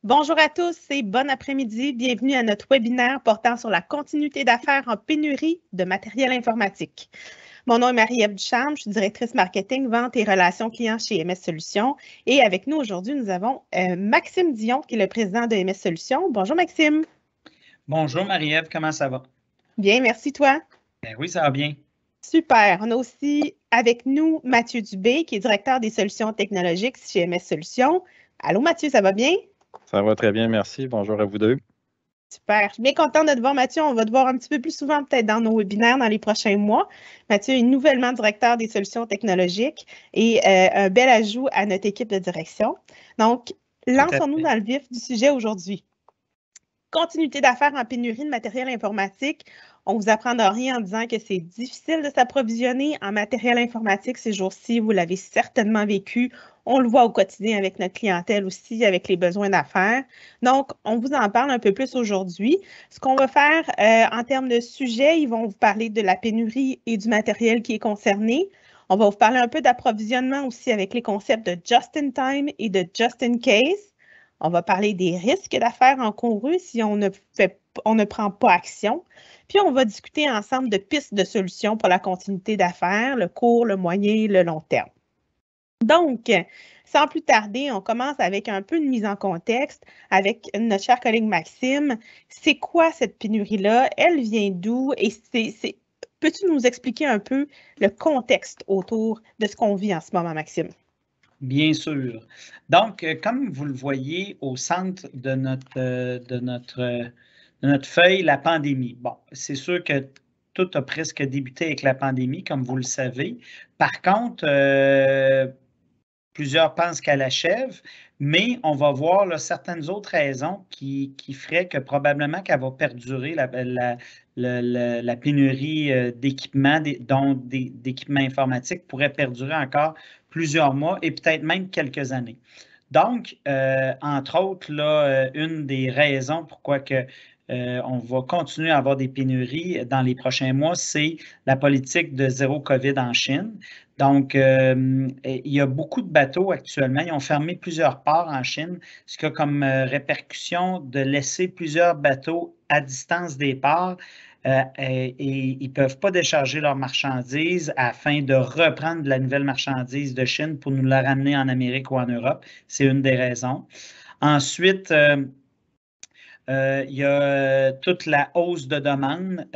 Bonjour à tous et bon après-midi. Bienvenue à notre webinaire portant sur la continuité d'affaires en pénurie de matériel informatique. Mon nom est Marie-Ève Ducharme, je suis directrice marketing, vente et relations clients chez MS Solutions. Et avec nous aujourd'hui, nous avons Maxime Dion, qui est le président de MS Solutions. Bonjour Maxime. Bonjour Marie-Ève, comment ça va? Bien, merci toi. Ben oui, ça va bien. Super. On a aussi avec nous Mathieu Dubé, qui est directeur des solutions technologiques chez MS Solutions. Allô Mathieu, ça va bien? Ça va très bien, merci. Bonjour à vous deux. Super. Je suis bien contente de te voir, Mathieu. On va te voir un petit peu plus souvent peut-être dans nos webinaires dans les prochains mois. Mathieu est nouvellement directeur des solutions technologiques et un bel ajout à notre équipe de direction. Donc, lançons-nous dans le vif du sujet aujourd'hui. Continuité d'affaires en pénurie de matériel informatique. On ne vous apprendra rien en disant que c'est difficile de s'approvisionner en matériel informatique ces jours-ci. Vous l'avez certainement vécu. On le voit au quotidien avec notre clientèle aussi, avec les besoins d'affaires. Donc, on vous en parle un peu plus aujourd'hui. Ce qu'on va faire en termes de sujet, ils vont vous parler de la pénurie et du matériel qui est concerné. On va vous parler un peu d'approvisionnement aussi avec les concepts de just-in-time et de just-in-case. On va parler des risques d'affaires encourus si on ne prend pas action. Puis, on va discuter ensemble de pistes de solutions pour la continuité d'affaires, le court, le moyen et le long terme. Donc, sans plus tarder, on commence avec un peu de mise en contexte avec notre cher collègue Maxime. C'est quoi cette pénurie-là? Elle vient d'où? Et peux-tu nous expliquer un peu le contexte autour de ce qu'on vit en ce moment, Maxime? Bien sûr. Donc, comme vous le voyez au centre de notre feuille, la pandémie. Bon, c'est sûr que tout a presque débuté avec la pandémie, comme vous le savez. Par contre, plusieurs pensent qu'elle achève, mais on va voir là, certaines autres raisons qui feraient que probablement qu'elle va perdurer la pénurie d'équipements, dont d'équipements informatiques pourrait perdurer encore plusieurs mois et peut-être même quelques années. Donc, entre autres, là, une des raisons pourquoi on va continuer à avoir des pénuries dans les prochains mois, c'est la politique de zéro COVID en Chine. Donc, il y a beaucoup de bateaux actuellement. Ils ont fermé plusieurs ports en Chine, ce qui a comme répercussion de laisser plusieurs bateaux à distance des ports et ils ne peuvent pas décharger leurs marchandises afin de reprendre de la nouvelle marchandise de Chine pour nous la ramener en Amérique ou en Europe. C'est une des raisons. Ensuite, il y a toute la hausse de demande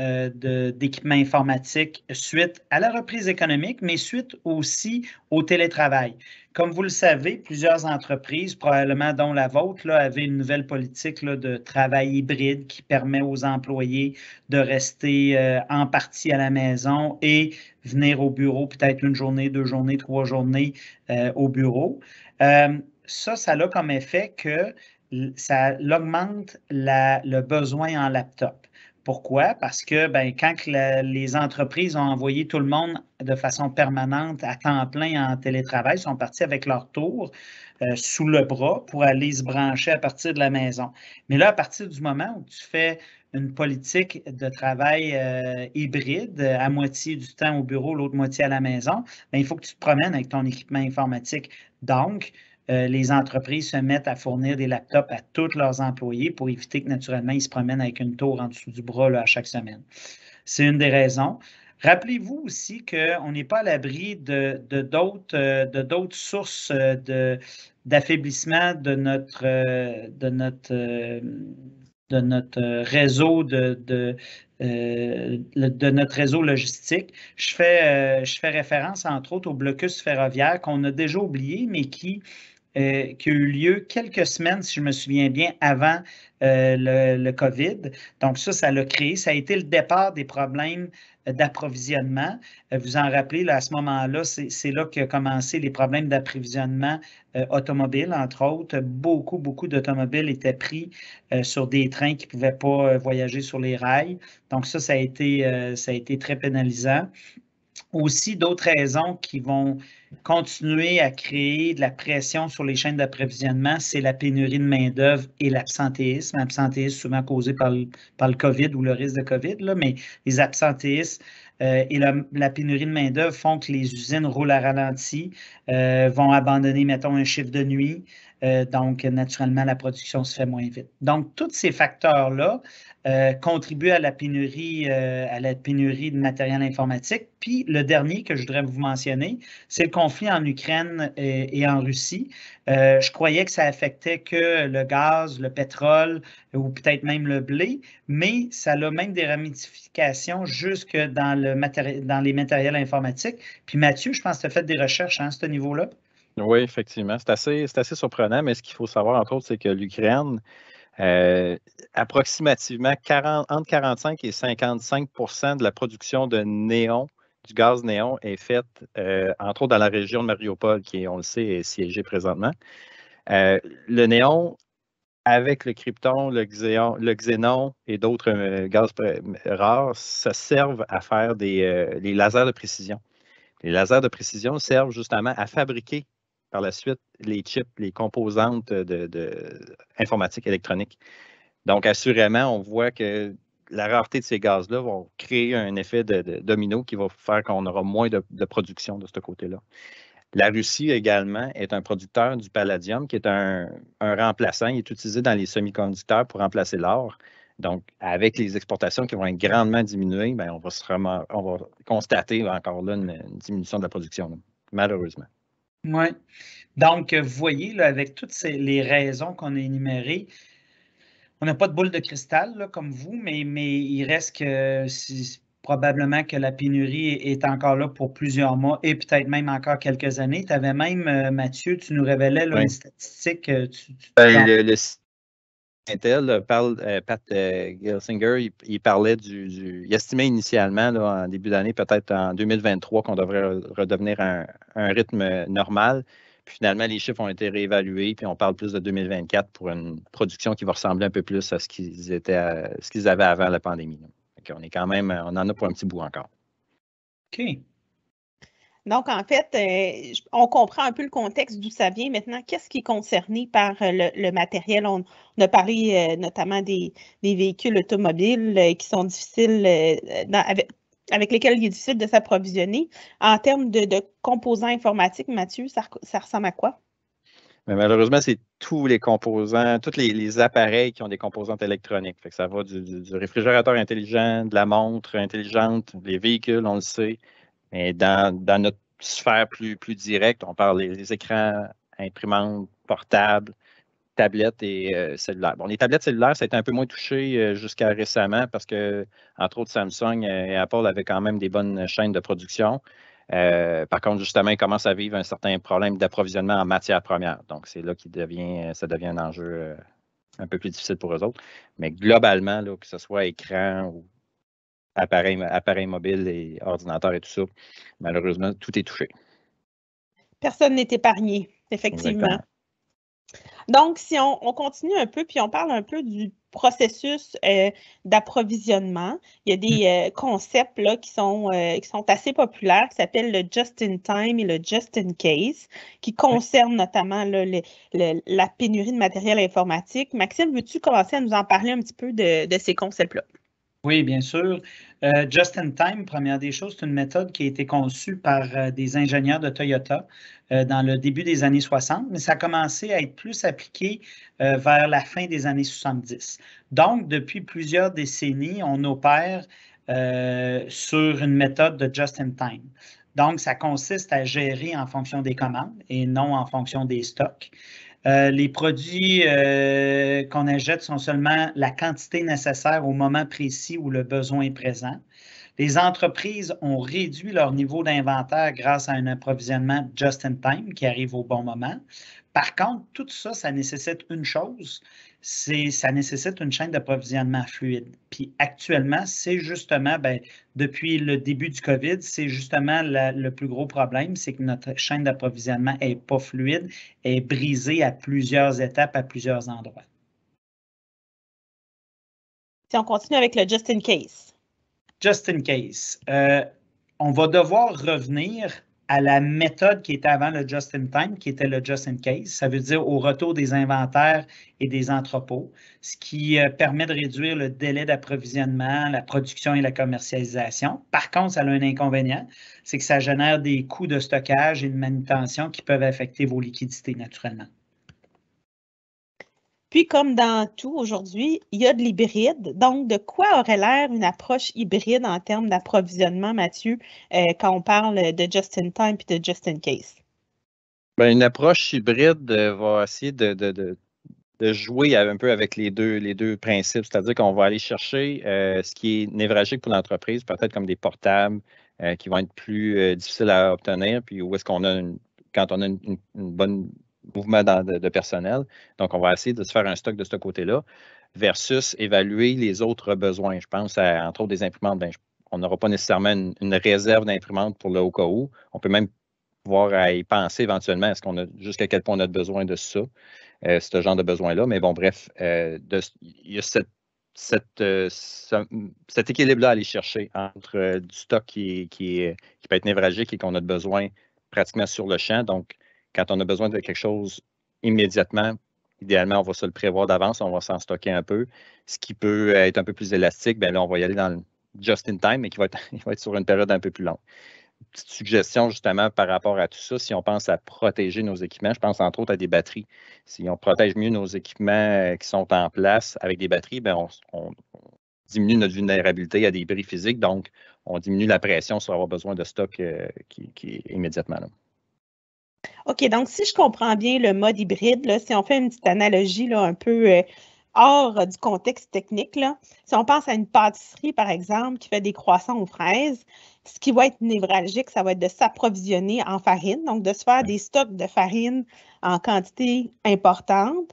d'équipements informatiques suite à la reprise économique, mais suite aussi au télétravail. Comme vous le savez, plusieurs entreprises, probablement dont la vôtre, là, avaient une nouvelle politique là, de travail hybride qui permet aux employés de rester en partie à la maison et venir au bureau peut-être une journée, 2 journées, 3 journées au bureau. Ça a comme effet que ça augmente le besoin en laptop. Pourquoi? Parce que quand les entreprises ont envoyé tout le monde de façon permanente à temps plein en télétravail, ils sont partis avec leur tour sous le bras pour aller se brancher à partir de la maison. Mais là, à partir du moment où tu fais une politique de travail hybride, à moitié du temps au bureau, l'autre moitié à la maison, il faut que tu te promènes avec ton équipement informatique. Donc, les entreprises se mettent à fournir des laptops à tous leurs employés pour éviter que naturellement ils se promènent avec une tour en dessous du bras là, à chaque semaine. C'est une des raisons. Rappelez-vous aussi qu'on n'est pas à l'abri de d'autres sources d'affaiblissement de notre réseau de notre réseau logistique. Je fais référence, entre autres, au blocus ferroviaire qu'on a déjà oublié, mais qui a eu lieu quelques semaines, si je me souviens bien, avant le COVID. Donc ça l'a créé. Ça a été le départ des problèmes d'approvisionnement. Vous en rappelez, là, à ce moment-là, c'est là qu'ont commencé les problèmes d'approvisionnement automobile, entre autres. Beaucoup d'automobiles étaient pris sur des trains qui ne pouvaient pas voyager sur les rails. Donc ça a été très pénalisant. Aussi, d'autres raisons qui vont continuer à créer de la pression sur les chaînes d'approvisionnement, c'est la pénurie de main-d'œuvre et l'absentéisme. L'absentéisme souvent causé par le COVID ou le risque de COVID, là, mais les absentéismes et la pénurie de main-d'œuvre font que les usines roulent à ralenti, vont abandonner, mettons, un chiffre de nuit, Donc, naturellement, la production se fait moins vite. Donc, tous ces facteurs-là contribuent à la pénurie de matériel informatique. Puis, le dernier que je voudrais vous mentionner, c'est le conflit en Ukraine et en Russie. Je croyais que ça affectait que le gaz, le pétrole ou peut-être même le blé, mais ça a même des ramifications jusque dans les matériels informatiques. Puis Mathieu, je pense que tu as fait des recherches à ce niveau-là. Oui, effectivement. C'est assez surprenant, mais ce qu'il faut savoir, entre autres, c'est que l'Ukraine, approximativement entre 45 et 55 de la production de néon, du gaz néon, est faite, entre autres, dans la région de Mariupol, qui, on le sait, est siégée présentement. Le néon, avec le krypton, le xénon et d'autres gaz rares, ça servent à faire les lasers de précision. Les lasers de précision servent justement à fabriquer par la suite les chips, les composantes informatique électronique. Donc, assurément, on voit que la rareté de ces gaz-là vont créer un effet de domino qui va faire qu'on aura moins de production de ce côté-là. La Russie également est un producteur du palladium qui est un remplaçant. Il est utilisé dans les semi-conducteurs pour remplacer l'or. Donc, avec les exportations qui vont être grandement diminuées, bien, on va constater encore là une diminution de la production, là, malheureusement. Oui. Donc, vous voyez, là, avec toutes les raisons qu'on a énumérées, on n'a pas de boule de cristal là, comme vous, mais il reste que probablement que la pénurie est encore là pour plusieurs mois et peut-être même encore quelques années. Tu avais même, Mathieu, tu nous révélais là, une statistique. Le Intel parle, Pat Gelsinger, il parlait il estimait initialement, là, en début d'année, peut-être en 2023, qu'on devrait redevenir un rythme normal. Puis finalement, les chiffres ont été réévalués, puis on parle plus de 2024 pour une production qui va ressembler un peu plus à ce qu'ils avaient avant la pandémie. Donc, on en a pour un petit bout encore. OK. Donc, en fait, on comprend un peu le contexte d'où ça vient. Maintenant, qu'est-ce qui est concerné par le matériel? On a parlé notamment des véhicules automobiles qui sont difficiles, avec lesquels il est difficile de s'approvisionner. En termes de composants informatiques, Mathieu, ça ressemble à quoi? Mais malheureusement, c'est tous les composants, tous les appareils qui ont des composantes électroniques. Fait que ça va du réfrigérateur intelligent, de la montre intelligente, les véhicules, on le sait. Mais dans notre sphère plus directe, on parle des écrans, imprimantes, portables, tablettes et cellulaires. Bon, les tablettes cellulaires, ça a été un peu moins touché jusqu'à récemment parce que, entre autres, Samsung et Apple avaient quand même des bonnes chaînes de production. Par contre, justement, ils commencent à vivre un certain problème d'approvisionnement en matières premières. Donc, c'est là ça devient un enjeu un peu plus difficile pour eux autres. Mais globalement, là, que ce soit écran ou appareils mobiles et ordinateurs et tout ça, malheureusement, tout est touché. Personne n'est épargné, effectivement. Exactement. Donc, si on continue un peu, puis on parle un peu du processus d'approvisionnement, il y a des concepts là, qui sont assez populaires, qui s'appellent le just-in-time et le just-in-case, qui concernent notamment là, la pénurie de matériel informatique. Maxime, veux-tu commencer à nous en parler un petit peu de ces concepts-là? Oui, bien sûr. Just in time, première des choses, c'est une méthode qui a été conçue par des ingénieurs de Toyota dans le début des années 60, mais ça a commencé à être plus appliqué vers la fin des années 70. Donc, depuis plusieurs décennies, on opère sur une méthode de just in time. Donc, ça consiste à gérer en fonction des commandes et non en fonction des stocks. Les produits qu'on achète sont seulement la quantité nécessaire au moment précis où le besoin est présent. Les entreprises ont réduit leur niveau d'inventaire grâce à un approvisionnement just-in-time qui arrive au bon moment. Par contre, tout ça, ça nécessite une chose, ça nécessite une chaîne d'approvisionnement fluide. Puis actuellement, c'est justement, depuis le début du COVID, c'est justement le plus gros problème, c'est que notre chaîne d'approvisionnement n'est pas fluide, est brisée à plusieurs étapes, à plusieurs endroits. Si on continue avec le just in case. Just in case. On va devoir revenir à la méthode qui était avant le just in time, qui était le just in case. Ça veut dire au retour des inventaires et des entrepôts, ce qui permet de réduire le délai d'approvisionnement, la production et la commercialisation. Par contre, ça a un inconvénient, c'est que ça génère des coûts de stockage et de manutention qui peuvent affecter vos liquidités naturellement. Puis, comme dans tout aujourd'hui, il y a de l'hybride. Donc, de quoi aurait l'air une approche hybride en termes d'approvisionnement, Mathieu, quand on parle de just-in-time et de just-in-case? Ben, une approche hybride va essayer de jouer un peu avec les deux principes, c'est-à-dire qu'on va aller chercher ce qui est névralgique pour l'entreprise, peut-être comme des portables qui vont être plus difficiles à obtenir, puis où est-ce qu'on a quand on a une bonne mouvement de personnel. Donc, on va essayer de se faire un stock de ce côté-là versus évaluer les autres besoins. Je pense à, entre autres, des imprimantes. Ben, on n'aura pas nécessairement une réserve d'imprimantes pour le au cas où. On peut même pouvoir à y penser éventuellement. Est-ce qu'on a jusqu'à quel point on a besoin de ça, ce genre de besoin-là. Mais bon, bref, il y a cet équilibre-là à aller chercher entre du stock qui peut être névralgique et qu'on a besoin pratiquement sur le champ. Donc, quand on a besoin de quelque chose immédiatement, idéalement, on va se le prévoir d'avance, on va s'en stocker un peu. Ce qui peut être un peu plus élastique, bien là, on va y aller dans le just-in-time, mais il va être sur une période un peu plus longue. Petite suggestion justement par rapport à tout ça, si on pense à protéger nos équipements, je pense entre autres à des batteries. Si on protège mieux nos équipements qui sont en place avec des batteries, bien, on diminue notre vulnérabilité à des bris physiques, donc on diminue la pression sur avoir besoin de stock qui est immédiatement là. OK, donc si je comprends bien le mode hybride, là, si on fait une petite analogie là, un peu hors du contexte technique, là, si on pense à une pâtisserie, par exemple, qui fait des croissants aux fraises, ce qui va être névralgique, ça va être de s'approvisionner en farine, donc de se faire des stocks de farine en quantité importante.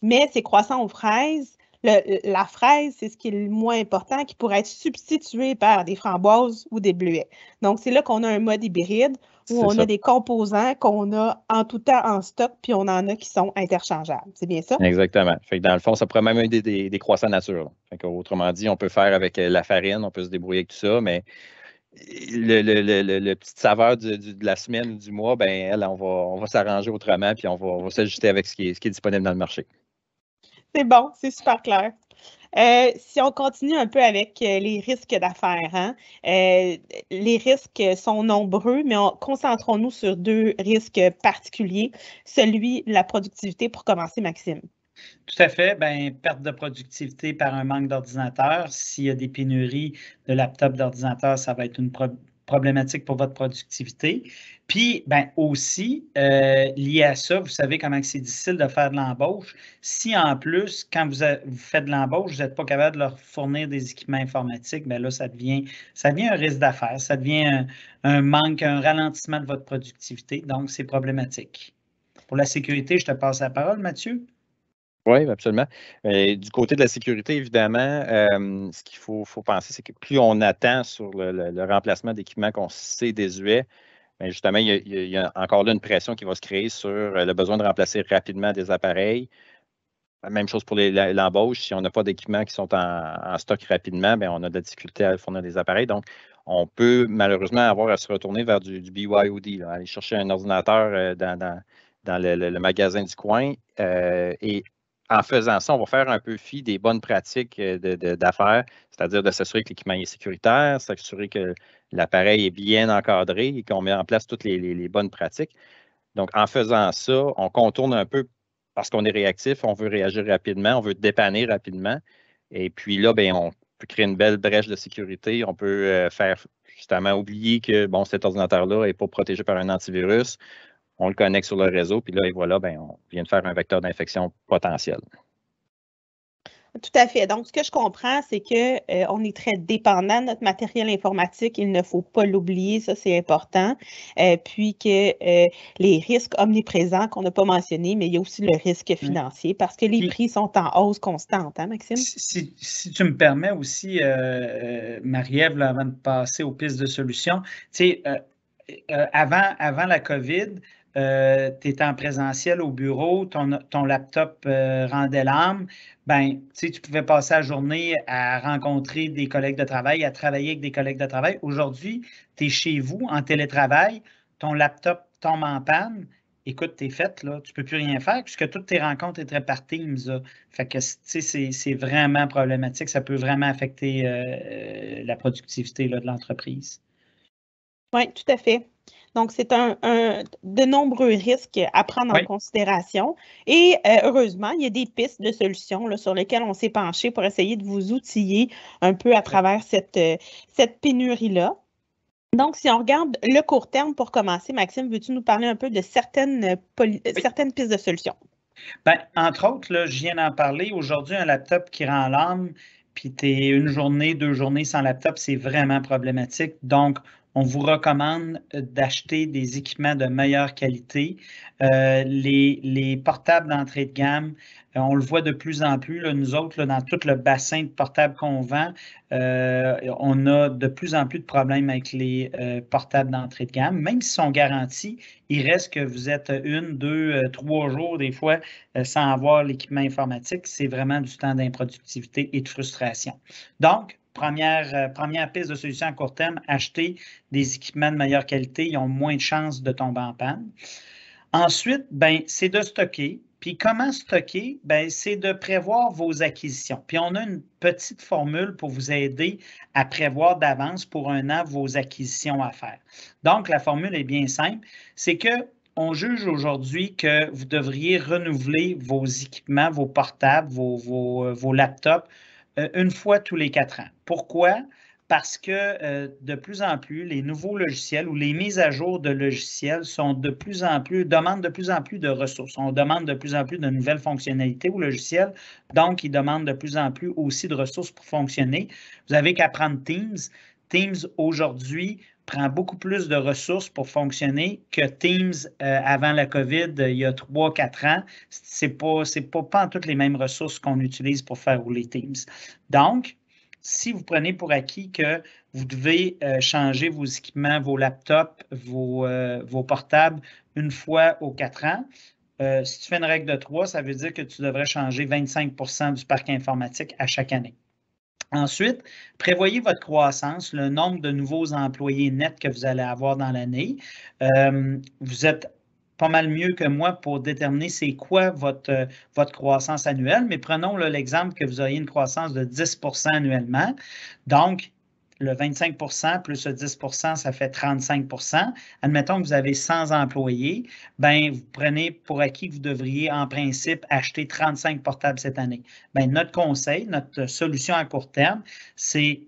Mais ces croissants aux fraises, la fraise, c'est ce qui est le moins important, qui pourrait être substitué par des framboises ou des bleuets. Donc, c'est là qu'on a un mode hybride où on a des composants qu'on a en tout temps en stock, puis on en a qui sont interchangeables. C'est bien ça? Exactement. Fait que dans le fond, ça pourrait même être des croissants nature. Autrement dit, on peut faire avec la farine, on peut se débrouiller avec tout ça, mais le petite saveur de la semaine ou du mois, ben elle, on va s'arranger autrement, puis on va s'ajuster avec ce qui est disponible dans le marché. C'est bon, c'est super clair. Si on continue un peu avec les risques d'affaires, hein? Les risques sont nombreux, mais concentrons-nous sur deux risques particuliers. Celui de la productivité pour commencer, Maxime. Tout à fait. Bien, perte de productivité par un manque d'ordinateur. S'il y a des pénuries de laptops, d'ordinateurs, ça va être une problématique pour votre productivité. Puis, ben aussi, lié à ça, vous savez comment c'est difficile de faire de l'embauche. Si en plus, quand vous faites de l'embauche, vous n'êtes pas capable de leur fournir des équipements informatiques, bien là, ça devient un risque d'affaires, ça devient un manque, un ralentissement de votre productivité. Donc, c'est problématique. Pour la sécurité, je te passe la parole, Mathieu. Oui, absolument. Du côté de la sécurité, évidemment, ce qu'il faut penser, c'est que plus on attend sur le remplacement d'équipements qu'on sait désuets, bien justement, il y a encore là une pression qui va se créer sur le besoin de remplacer rapidement des appareils. Même chose pour l'embauche. Si on n'a pas d'équipements qui sont en stock rapidement, bien, on a de la difficulté à fournir des appareils. Donc, on peut malheureusement avoir à se retourner vers du BYOD, là, aller chercher un ordinateur dans le magasin du coin. Et en faisant ça, on va faire un peu fi des bonnes pratiques d'affaires, c'est-à-dire de s'assurer que l'équipement est sécuritaire, s'assurer que l'appareil est bien encadré et qu'on met en place toutes les bonnes pratiques. Donc, en faisant ça, on contourne un peu parce qu'on est réactif, on veut réagir rapidement, on veut dépanner rapidement. Et puis là, bien, on peut créer une belle brèche de sécurité. On peut faire justement oublier que bon, cet ordinateur-là n'est pas protégé par un antivirus. On le connecte sur le réseau, puis là, et voilà, bien, on vient de faire un vecteur d'infection potentiel. Tout à fait. Donc, ce que je comprends, c'est qu'on est très dépendant de notre matériel informatique. Il ne faut pas l'oublier, ça, c'est important. Puis que les risques omniprésents qu'on n'a pas mentionnés, mais il y a aussi le risque financier parce que les prix sont en hausse constante, hein, Maxime? Si tu me permets aussi, Marie-Ève, avant de passer aux pistes de solutions, tu sais, avant la COVID, tu étais en présentiel au bureau, ton laptop rendait l'âme, ben, tu pouvais passer la journée à rencontrer des collègues de travail, à travailler avec des collègues de travail. Aujourd'hui, tu es chez vous en télétravail, ton laptop tombe en panne, écoute, t'es faite, là, tu ne peux plus rien faire puisque toutes tes rencontres étaient par Teams. Là. Fait que, c'est vraiment problématique. Ça peut vraiment affecter la productivité là, de l'entreprise. Oui, tout à fait. Donc, c'est de nombreux risques à prendre en Oui. considération. Et heureusement, il y a des pistes de solutions là, sur lesquelles on s'est penché pour essayer de vous outiller un peu à travers cette pénurie-là. Donc, si on regarde le court terme pour commencer, Maxime, veux-tu nous parler un peu de certaines pistes de solutions? Ben, entre autres, là, je viens d'en parler. Aujourd'hui, un laptop qui rend l'âme, puis tu es une journée, 2 journées sans laptop, c'est vraiment problématique. Donc, on vous recommande d'acheter des équipements de meilleure qualité. Les portables d'entrée de gamme, on le voit de plus en plus. Là, nous autres, là, dans tout le bassin de portables qu'on vend, on a de plus en plus de problèmes avec les portables d'entrée de gamme. Même s'ils sont garantis, il reste que vous êtes 1, 2, 3 jours des fois sans avoir l'équipement informatique. C'est vraiment du temps d'improductivité et de frustration. Donc, première piste de solution à court terme, acheter des équipements de meilleure qualité. Ils ont moins de chances de tomber en panne. Ensuite, ben, c'est de stocker. Puis comment stocker? Ben, c'est de prévoir vos acquisitions. Puis on a une petite formule pour vous aider à prévoir d'avance pour un an vos acquisitions à faire. Donc, la formule est bien simple. C'est que on juge aujourd'hui que vous devriez renouveler vos équipements, vos portables, vos laptops une fois tous les 4 ans. Pourquoi? Parce que de plus en plus, les nouveaux logiciels ou les mises à jour de logiciels demandent de plus en plus de ressources. On demande de plus en plus de nouvelles fonctionnalités au logiciel, donc ils demandent de plus en plus aussi de ressources pour fonctionner. Vous avez qu'à prendre Teams. Teams, aujourd'hui, prend beaucoup plus de ressources pour fonctionner que Teams avant la COVID il y a 3-4 ans. C'est pas en toutes les mêmes ressources qu'on utilise pour faire rouler Teams. Donc, si vous prenez pour acquis que vous devez changer vos équipements, vos laptops, vos portables une fois aux 4 ans, si tu fais une règle de 3, ça veut dire que tu devrais changer 25% du parc informatique à chaque année. Ensuite, prévoyez votre croissance, le nombre de nouveaux employés nets que vous allez avoir dans l'année. Vous êtes pas mal mieux que moi pour déterminer c'est quoi votre croissance annuelle, mais prenons l'exemple que vous auriez une croissance de 10% annuellement. Donc, le 25% plus le 10%, ça fait 35%. Admettons que vous avez 100 employés, bien, vous prenez pour acquis que vous devriez, en principe, acheter 35 portables cette année. Bien, notre conseil, notre solution à court terme, c'est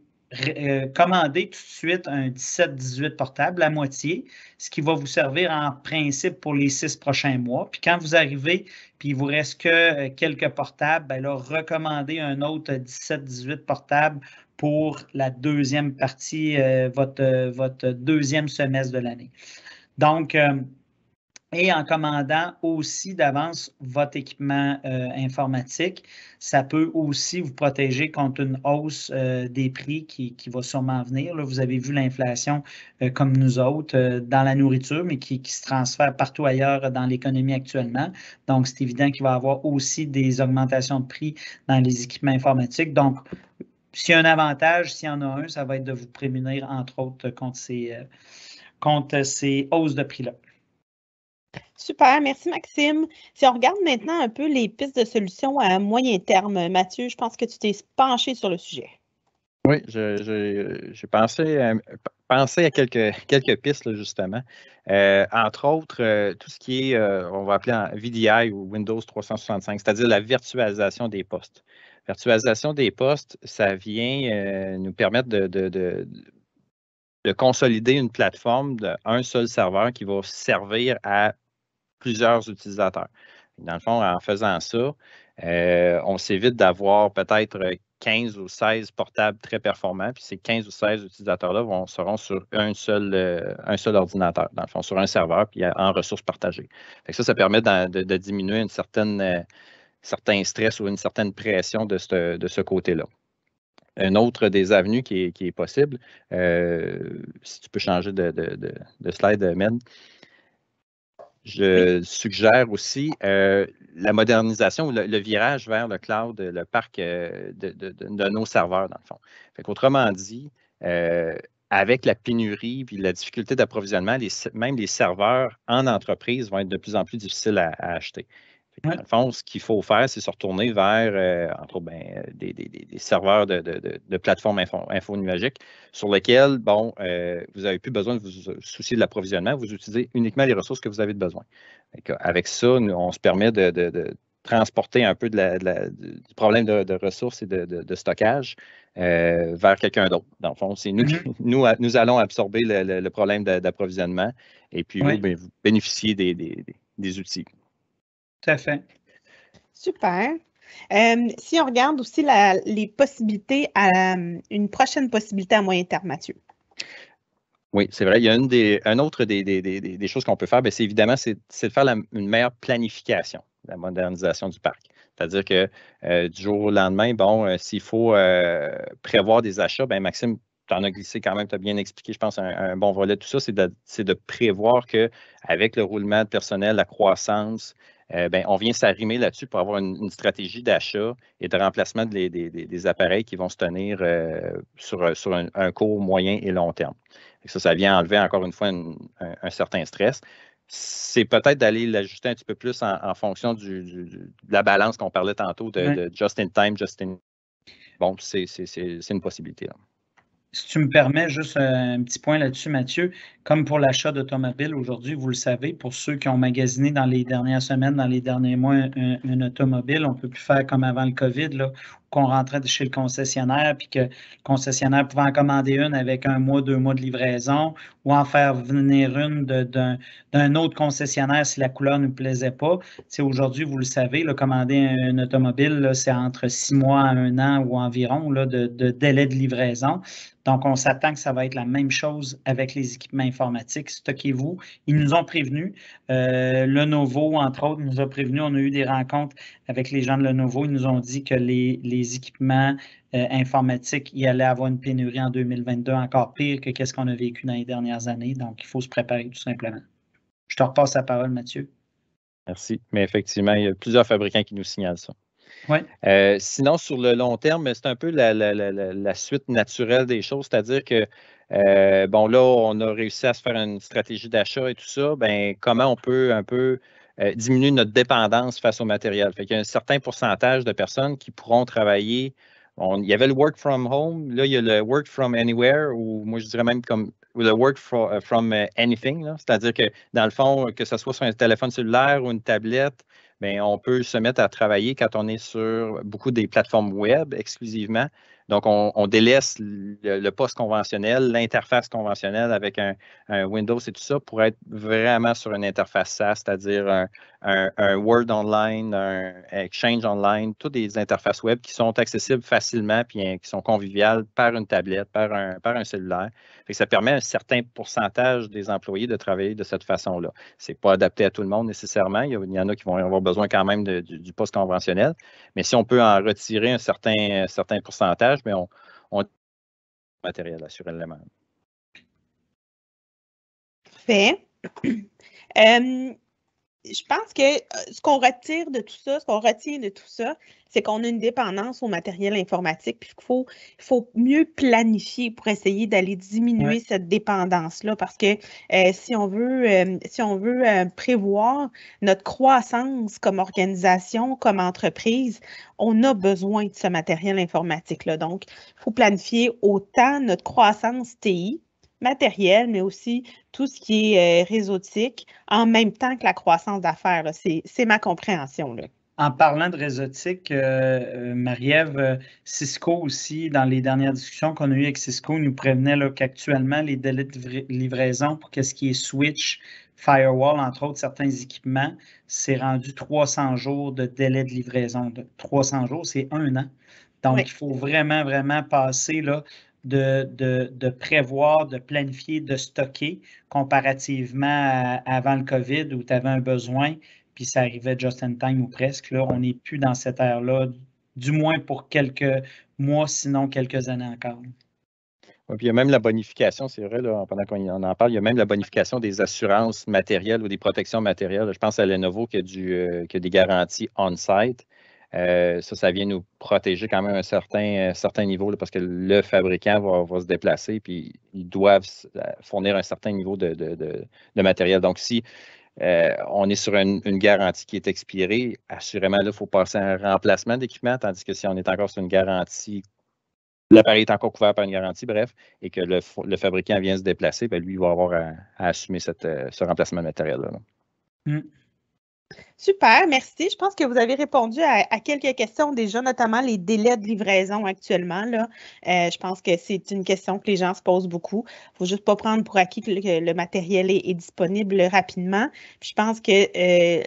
commander tout de suite un 17-18 portable, la moitié, ce qui va vous servir en principe pour les 6 prochains mois. Puis quand vous arrivez, puis il ne vous reste que quelques portables, bien là, recommandez un autre 17-18 portables pour la deuxième partie, votre deuxième semestre de l'année. Donc, et en commandant aussi d'avance votre équipement informatique, ça peut aussi vous protéger contre une hausse des prix qui va sûrement venir. Là, vous avez vu l'inflation comme nous autres dans la nourriture, mais qui se transfère partout ailleurs dans l'économie actuellement. Donc, c'est évident qu'il va y avoir aussi des augmentations de prix dans les équipements informatiques. Donc, s'il y a un avantage, s'il y en a un, ça va être de vous prémunir, entre autres, contre ces hausses de prix-là. Super, merci Maxime. Si on regarde maintenant un peu les pistes de solutions à moyen terme, Mathieu, je pense que tu t'es penché sur le sujet. Oui, j'ai pensé à quelques pistes, là, justement. Entre autres, tout ce qui est, on va appeler en VDI ou Windows 365, c'est-à-dire la virtualisation des postes. Virtualisation des postes, ça vient nous permettre de consolider une plateforme d'un seul serveur qui va servir à plusieurs utilisateurs. Dans le fond, en faisant ça, on s'évite d'avoir peut-être 15 ou 16 portables très performants, puis ces 15 ou 16 utilisateurs-là seront sur un seul ordinateur, dans le fond, sur un serveur, puis en ressources partagées. Fait que ça permet de diminuer une certain stress ou une certaine pression de ce côté-là. Une autre des avenues qui est possible, si tu peux changer de slide, Med, je suggère aussi la modernisation, le virage vers le cloud, le parc de nos serveurs, dans le fond. Autrement dit, avec la pénurie et la difficulté d'approvisionnement, même les serveurs en entreprise vont être de plus en plus difficiles à acheter. Dans le fond, ce qu'il faut faire, c'est se retourner vers, entre autres, des serveurs de plateformes info-nuagiques sur lesquels, bon, vous n'avez plus besoin de vous soucier de l'approvisionnement, vous utilisez uniquement les ressources que vous avez besoin. Avec ça, on se permet de transporter un peu du problème de ressources et de stockage vers quelqu'un d'autre. Dans le fond, c'est nous allons absorber le problème d'approvisionnement et puis vous bénéficiez des outils. Tout à fait. Super. Si on regarde aussi les possibilités, une prochaine possibilité à moyen terme, Mathieu. Oui, c'est vrai. Il y a une autre des choses qu'on peut faire, c'est évidemment, c'est de faire une meilleure planification, la modernisation du parc. C'est-à-dire que du jour au lendemain, bon, s'il faut prévoir des achats, Maxime, tu en as glissé quand même, tu as bien expliqué, je pense, un bon volet de tout ça, c'est de prévoir qu'avec le roulement de personnel, la croissance, on vient s'arrimer là-dessus pour avoir une stratégie d'achat et de remplacement des appareils qui vont se tenir sur un court, moyen et long terme. Ça vient enlever encore une fois un certain stress. C'est peut-être d'aller l'ajuster un petit peu plus en fonction de la balance qu'on parlait tantôt de just in time, Bon, c'est une possibilité. Là. Si tu me permets, juste un petit point là-dessus, Mathieu. Comme pour l'achat d'automobile aujourd'hui, vous le savez, pour ceux qui ont magasiné dans les dernières semaines, dans les derniers mois, un automobile, on ne peut plus faire comme avant le COVID, là, qu'on rentrait chez le concessionnaire, puis que le concessionnaire pouvait en commander une avec 1 mois, 2 mois de livraison, ou en faire venir une d'un autre concessionnaire si la couleur ne nous plaisait pas. Aujourd'hui, vous le savez, là, commander un automobile, c'est entre 6 mois à 1 an ou environ là, de délai de livraison. Donc, on s'attend que ça va être la même chose avec les équipements informatiques. Stockez-vous. Ils nous ont prévenus. Lenovo, entre autres, nous a prévenus. On a eu des rencontres avec les gens de Lenovo. Ils nous ont dit que les équipements informatiques, il allait avoir une pénurie en 2022 encore pire que ce qu'on a vécu dans les dernières années. Donc, il faut se préparer tout simplement. Je te repasse la parole, Mathieu. Merci. Mais effectivement, il y a plusieurs fabricants qui nous signalent ça. Ouais. Sinon, sur le long terme, c'est un peu la suite naturelle des choses, c'est-à-dire que, bon, là, on a réussi à se faire une stratégie d'achat et tout ça, comment on peut un peu diminuer notre dépendance face au matériel? Fait qu'il y a un certain pourcentage de personnes qui pourront travailler. Il y avait le work from home, là, il y a le work from anywhere, ou moi, je dirais même comme le work from anything, c'est-à-dire que, dans le fond, que ce soit sur un téléphone cellulaire ou une tablette, on peut se mettre à travailler quand on est sur beaucoup des plateformes web exclusivement. Donc, on délaisse le poste conventionnel, l'interface conventionnelle avec un Windows et tout ça pour être vraiment sur une interface SaaS, c'est-à-dire un Word online, un Exchange online, toutes des interfaces web qui sont accessibles facilement puis qui sont conviviales par une tablette, par un cellulaire. Fait que ça permet à un certain pourcentage des employés de travailler de cette façon-là. Ce n'est pas adapté à tout le monde nécessairement. Il y en a qui vont avoir besoin quand même du poste conventionnel. Mais si on peut en retirer un certain pourcentage, on matériel, assurément. Parfait. Je pense que ce qu'on retient de tout ça, c'est qu'on a une dépendance au matériel informatique, puis qu'il faut mieux planifier pour essayer d'aller diminuer cette dépendance-là, parce que si on veut prévoir notre croissance comme organisation, comme entreprise, on a besoin de ce matériel informatique-là. Donc, il faut planifier autant notre croissance TI, matériel, mais aussi tout ce qui est réseautique, en même temps que la croissance d'affaires. C'est ma compréhension. Là. En parlant de réseautique, Marie-Ève, Cisco aussi, dans les dernières discussions qu'on a eues avec Cisco, nous prévenait qu'actuellement, les délais de livraison pour ce qui est switch, firewall, entre autres, certains équipements, c'est rendu 300 jours de délai de livraison. 300 jours, c'est 1 an. Donc, il faut vraiment, vraiment passer là, de prévoir, de planifier, de stocker comparativement avant le COVID où tu avais un besoin, puis ça arrivait just in time ou presque. Là, on n'est plus dans cette ère-là, du moins pour quelques mois, sinon quelques années encore. Oui, puis il y a même la bonification, c'est vrai, là, pendant qu'on en parle, il y a même la bonification des assurances matérielles ou des protections matérielles. Je pense à Lenovo qui a des garanties on-site. Ça vient nous protéger quand même à un certain niveau là, parce que le fabricant va se déplacer puis ils doivent fournir un certain niveau de matériel. Donc, si on est sur une garantie qui est expirée. Assurément, là, il faut passer à un remplacement d'équipement, tandis que si on est encore sur une garantie, l'appareil est encore couvert par une garantie, bref, et que le fabricant vient se déplacer, bien, lui, il va avoir à assumer ce remplacement de matériel-là. Super, merci. Je pense que vous avez répondu à quelques questions déjà, notamment les délais de livraison actuellement. Là. Je pense que c'est une question que les gens se posent beaucoup. Il ne faut juste pas prendre pour acquis que le matériel est disponible rapidement. Puis je pense que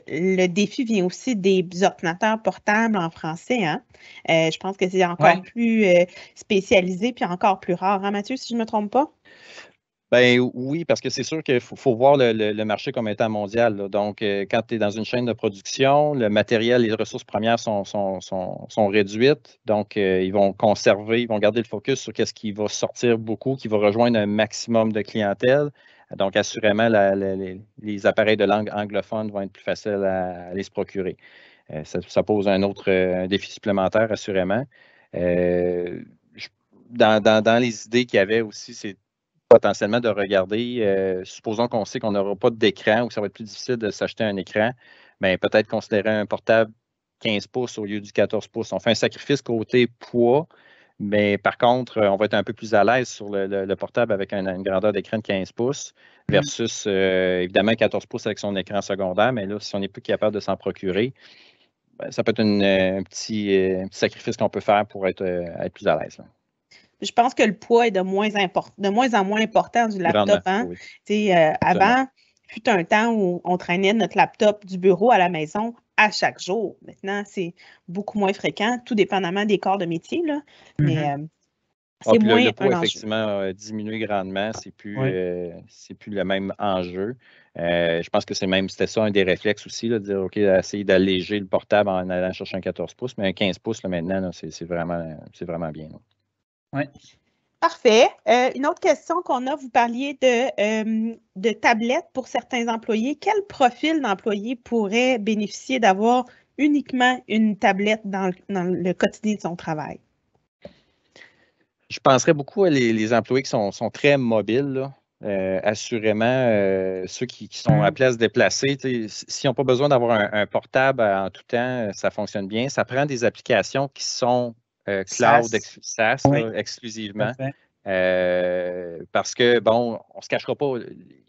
le défi vient aussi des ordinateurs portables en français. Hein? Je pense que c'est encore plus spécialisé puis encore plus rare. Hein, Mathieu, si je ne me trompe pas? Ben oui, parce que c'est sûr qu'il faut voir le marché comme étant mondial. Là. Donc, quand tu es dans une chaîne de production, le matériel, les ressources premières sont réduites. Donc, ils vont conserver, ils vont garder le focus sur ce qui va sortir beaucoup, qui va rejoindre un maximum de clientèle. Donc, assurément, les appareils de langue anglophone vont être plus faciles à aller se procurer. Ça pose un autre défi supplémentaire, assurément. Dans les idées qu'il y avait aussi, c'est potentiellement de regarder, supposons qu'on sait qu'on n'aura pas d'écran ou que ça va être plus difficile de s'acheter un écran, bien, peut-être considérer un portable 15 pouces au lieu du 14 pouces. On fait un sacrifice côté poids, mais par contre, on va être un peu plus à l'aise sur le portable avec une grandeur d'écran de 15 pouces versus, évidemment, 14 pouces avec son écran secondaire, mais là, si on n'est plus capable de s'en procurer, bien, ça peut être un petit sacrifice qu'on peut faire pour être plus à l'aise. Là. Je pense que le poids est de moins en moins important du laptop. Hein? Oui. Avant, fut un temps où on traînait notre laptop du bureau à la maison à chaque jour. Maintenant, c'est beaucoup moins fréquent, tout dépendamment des corps de métier. Là. Mais c'est moins le poids, effectivement, a diminué grandement. C'est plus le même enjeu. Je pense que c'était ça un des réflexes aussi, là, de dire, OK, essayer d'alléger le portable en allant chercher un 14 pouces, mais un 15 pouces, là, maintenant, c'est vraiment bien. Là. Oui. Parfait. Une autre question qu'on a, vous parliez de tablettes pour certains employés. Quel profil d'employé pourrait bénéficier d'avoir uniquement une tablette dans le quotidien de son travail? Je penserais beaucoup à les employés qui sont très mobiles, là. Assurément, ceux qui sont appelés à se déplacer, s'ils n'ont pas besoin d'avoir un portable en tout temps, ça fonctionne bien. Ça prend des applications qui sont cloud SaaS exclusivement. Parce que, bon, on ne se cachera pas,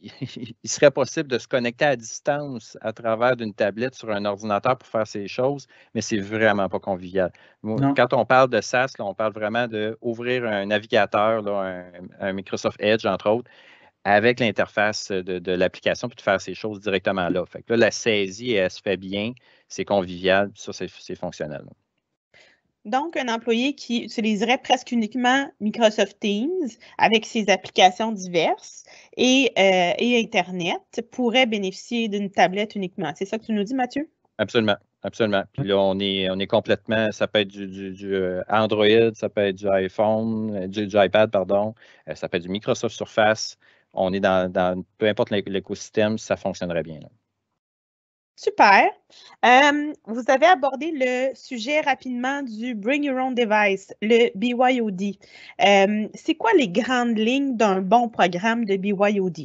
il serait possible de se connecter à distance à travers d'une tablette sur un ordinateur pour faire ces choses, mais c'est vraiment pas convivial. Quand on parle de SaaS, là, on parle vraiment d'ouvrir un navigateur, là, un Microsoft Edge, entre autres, avec l'interface de l'application pour faire ces choses directement là. Fait que là, la saisie, elle se fait bien, c'est convivial, ça, c'est fonctionnel. Là. Donc, un employé qui utiliserait presque uniquement Microsoft Teams avec ses applications diverses et Internet pourrait bénéficier d'une tablette uniquement. C'est ça que tu nous dis, Mathieu? Absolument, absolument. Puis là, on est complètement, ça peut être du Android, ça peut être du iPhone, du iPad, pardon, ça peut être du Microsoft Surface. On est dans peu importe l'écosystème, ça fonctionnerait bien. Là. Super. Vous avez abordé le sujet rapidement du Bring Your Own Device, le BYOD. C'est quoi les grandes lignes d'un bon programme de BYOD?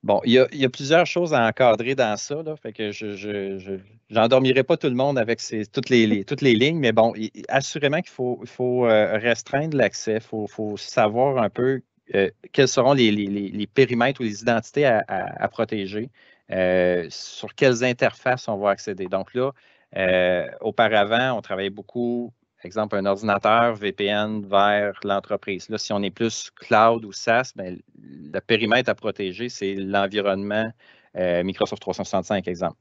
Bon, il y a plusieurs choses à encadrer dans ça, là, fait que je n'endormirai pas tout le monde avec toutes les lignes, mais bon, assurément qu'il faut restreindre l'accès, il faut savoir un peu quels seront les périmètres ou les identités à protéger, sur quelles interfaces on va accéder. Donc là, auparavant, on travaillait beaucoup, par exemple, un ordinateur VPN vers l'entreprise. Là, si on est plus cloud ou SaaS, bien, le périmètre à protéger, c'est l'environnement Microsoft 365, exemple.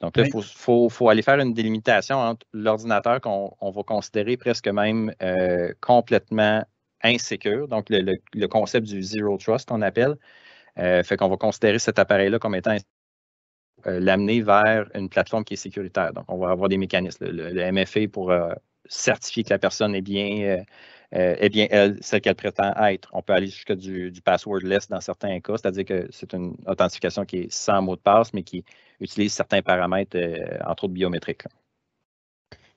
Donc là, il faut aller faire une délimitation entre l'ordinateur qu'on va considérer presque même complètement insécure, donc le concept du Zero Trust qu'on appelle. Fait qu'on va considérer cet appareil-là comme étant l'amener vers une plateforme qui est sécuritaire. Donc, on va avoir des mécanismes, le MFA pour certifier que la personne est bien elle, celle qu'elle prétend être. On peut aller jusqu'à du passwordless dans certains cas, c'est-à-dire que c'est une authentification qui est sans mot de passe, mais qui utilise certains paramètres, entre autres biométriques. Là.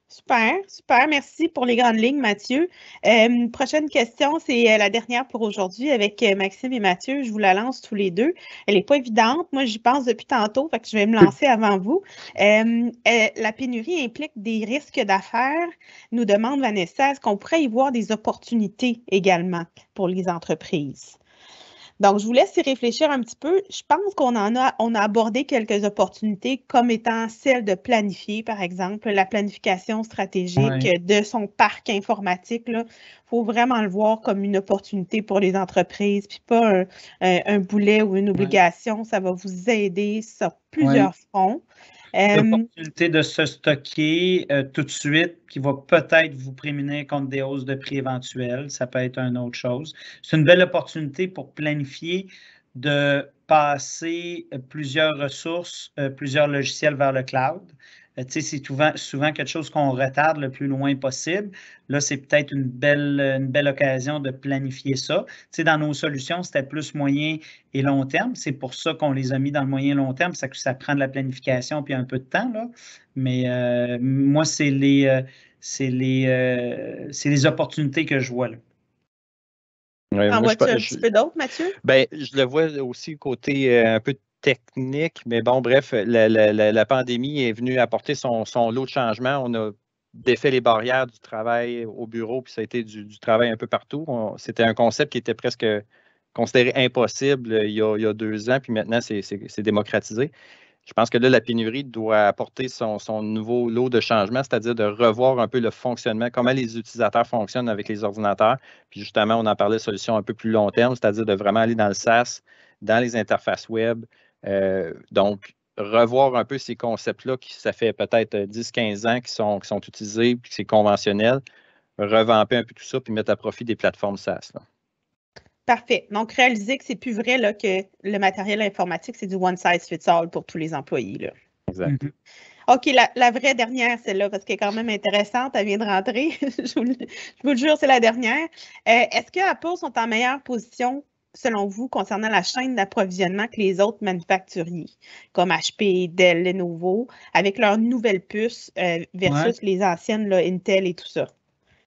Super, super. Merci pour les grandes lignes, Mathieu. Prochaine question, c'est la dernière pour aujourd'hui avec Maxime et Mathieu. Je vous la lance tous les deux. Elle n'est pas évidente. Moi, j'y pense depuis tantôt, fait que je vais me lancer avant vous. La pénurie implique des risques d'affaires, nous demande Vanessa. Est-ce qu'on pourrait y voir des opportunités également pour les entreprises? Donc, je vous laisse y réfléchir un petit peu. Je pense qu'on a abordé quelques opportunités comme étant celle de planifier, par exemple, la planification stratégique de son parc informatique. Il faut vraiment le voir comme une opportunité pour les entreprises, puis pas un boulet ou une obligation. Ça va vous aider sur plusieurs fronts. L'opportunité de se stocker tout de suite, qui va peut-être vous prémunir contre des hausses de prix éventuelles. Ça peut être une autre chose. C'est une belle opportunité pour planifier de passer plusieurs ressources, plusieurs logiciels vers le cloud. C'est souvent quelque chose qu'on retarde le plus loin possible. Là, c'est peut-être une belle occasion de planifier ça. Dans nos solutions, c'était plus moyen et long terme. C'est pour ça qu'on les a mis dans le moyen et long terme. Ça prend de la planification puis un peu de temps. Là. Mais moi, c'est les opportunités que je vois. Là. En vois-tu un petit peu d'autres, Mathieu? Ben, je le vois aussi côté un peu technique, mais bon, bref, la pandémie est venue apporter son lot de changements. On a défait les barrières du travail au bureau, puis ça a été du travail un peu partout. C'était un concept qui était presque considéré impossible il y a 2 ans, puis maintenant, c'est démocratisé. Je pense que là, la pénurie doit apporter son nouveau lot de changements, c'est-à-dire de revoir un peu le fonctionnement, comment les utilisateurs fonctionnent avec les ordinateurs. Puis justement, on en parlait de solutions un peu plus long terme, c'est-à-dire de vraiment aller dans le SaaS, dans les interfaces web. Donc, revoir un peu ces concepts-là qui, ça fait peut-être 10-15 ans qui sont utilisés, puis que c'est conventionnel, revamper un peu tout ça, puis mettre à profit des plateformes SaaS. Là. Parfait. Donc, réaliser que c'est plus vrai là, que le matériel informatique, c'est du one size fits all pour tous les employés. Là. Exact. OK, la vraie dernière, celle-là, parce qu'elle est quand même intéressante, elle vient de rentrer. je vous le jure, c'est la dernière. Est-ce que Apple sont en meilleure position, selon vous, concernant la chaîne d'approvisionnement que les autres manufacturiers, comme HP, Dell, Lenovo, avec leurs nouvelles puces versus les anciennes, là, Intel et tout ça?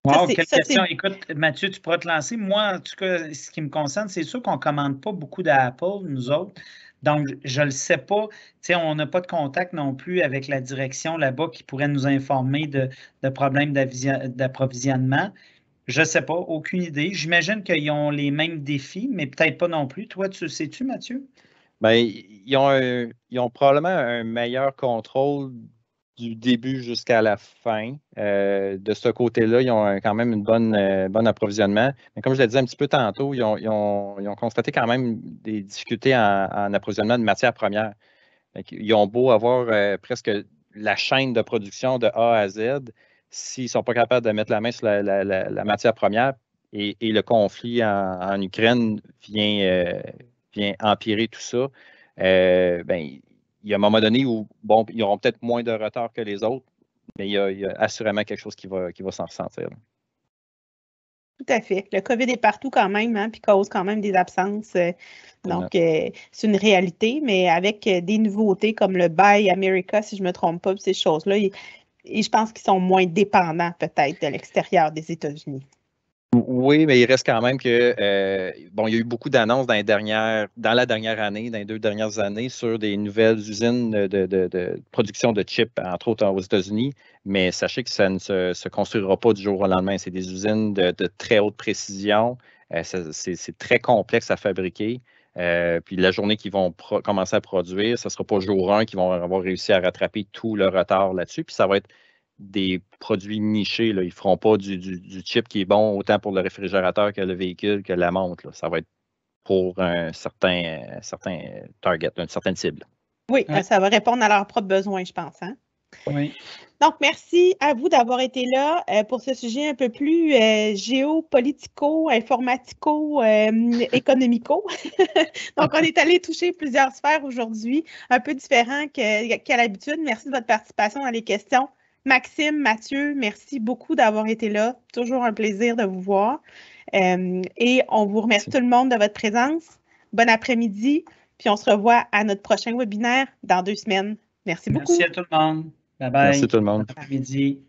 Wow, quelle question. Écoute, Mathieu, tu pourras te lancer. Moi, en tout cas, ce qui me concerne, c'est sûr qu'on ne commande pas beaucoup d'Apple, nous autres. Donc, je ne le sais pas. On n'a pas de contact non plus avec la direction là-bas qui pourrait nous informer de problèmes d'approvisionnement. Je ne sais pas, aucune idée. J'imagine qu'ils ont les mêmes défis, mais peut-être pas non plus. Toi, tu sais-tu, Mathieu? Bien, ils ont probablement un meilleur contrôle du début jusqu'à la fin. De ce côté-là, ils ont quand même une bon approvisionnement. Mais comme je l'ai dit un petit peu tantôt, ils ont constaté quand même des difficultés en approvisionnement de matières premières. Ils ont beau avoir presque la chaîne de production de A à Z, s'ils ne sont pas capables de mettre la main sur la matière première et le conflit en Ukraine vient empirer tout ça, ben, il y a un moment donné où, bon, ils auront peut-être moins de retard que les autres, mais il y a assurément quelque chose qui va s'en ressentir. Là. Tout à fait. Le COVID est partout quand même, hein, puis cause quand même des absences. Donc, c'est une réalité, mais avec des nouveautés comme le Buy America, si je ne me trompe pas, ces choses-là, et je pense qu'ils sont moins dépendants peut-être de l'extérieur des États-Unis. Oui, mais il reste quand même que, bon, il y a eu beaucoup d'annonces dans la dernière année, dans les 2 dernières années, sur des nouvelles usines de production de chips, entre autres aux États-Unis, mais sachez que ça ne se construira pas du jour au lendemain. C'est des usines de très haute précision. C'est très complexe à fabriquer. Puis la journée qu'ils vont commencer à produire, ce ne sera pas jour 1 qu'ils vont avoir réussi à rattraper tout le retard là-dessus. Puis ça va être des produits nichés. Là. Ils ne feront pas du chip qui est bon autant pour le réfrigérateur que le véhicule, que la montre. Là. Ça va être pour un certain target, une certaine cible. Oui, ça va répondre à leurs propres besoins, je pense. Hein? Oui. Donc, merci à vous d'avoir été là pour ce sujet un peu plus géopolitico, informatico, économico. Donc, on est allé toucher plusieurs sphères aujourd'hui, un peu différent qu'à l'habitude. Merci de votre participation dans les questions. Maxime, Mathieu, merci beaucoup d'avoir été là. Toujours un plaisir de vous voir. Et on vous remercie tout le monde de votre présence. Bon après-midi. Puis on se revoit à notre prochain webinaire dans 2 semaines. Merci beaucoup. Merci à tout le monde. Bye bye. Merci tout le monde. Bon après-midi.